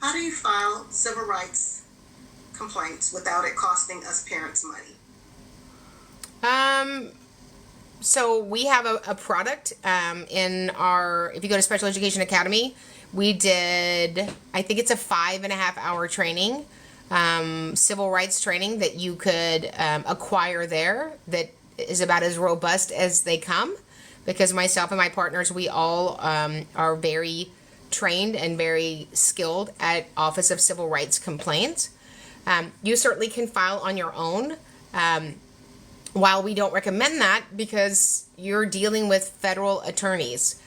How do you file civil rights complaints without it costing us parents money? Um, so we have a product in our, if you go to Special Education Academy, we did, I think it's a 5.5 hour training, civil rights training that you could acquire there that is about as robust as they come because myself and my partners, we all are very trained and very skilled at Office of Civil Rights Complaints. You certainly can file on your own. While we don't recommend that because you're dealing with federal attorneys.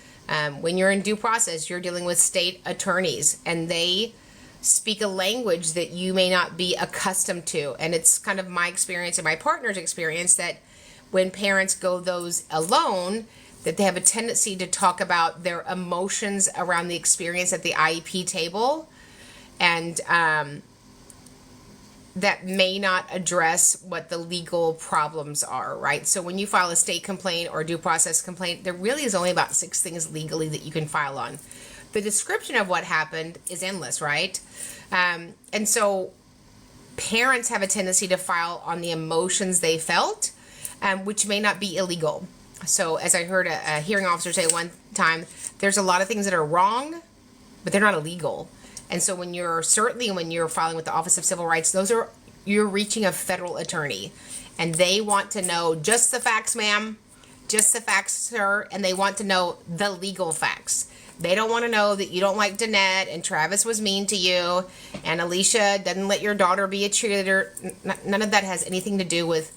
When you're in due process, you're dealing with state attorneys, and they speak a language that you may not be accustomed to. And it's kind of my experience and my partner's experience that when parents go those alone, that they have a tendency to talk about their emotions around the experience at the IEP table. And that may not address what the legal problems are, right? So when you file a state complaint or due process complaint, there really is only about 6 things legally that you can file on. The description of what happened is endless, right? And so parents have a tendency to file on the emotions they felt, which may not be illegal. So as I heard a hearing officer say one time, there's a lot of things that are wrong, but they're not illegal. And so when you're filing with the Office of Civil Rights, you're reaching a federal attorney and they want to know just the facts, ma'am, just the facts, sir, and they want to know the legal facts. They don't want to know that you don't like Danette and Travis was mean to you and Alicia doesn't let your daughter be a cheerleader. None of that has anything to do with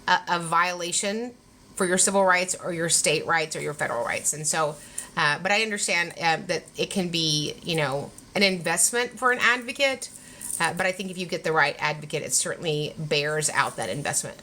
a violation for your civil rights or your state rights or your federal rights. And so, but I understand that it can be, an investment for an advocate. But I think if you get the right advocate, it certainly bears out that investment.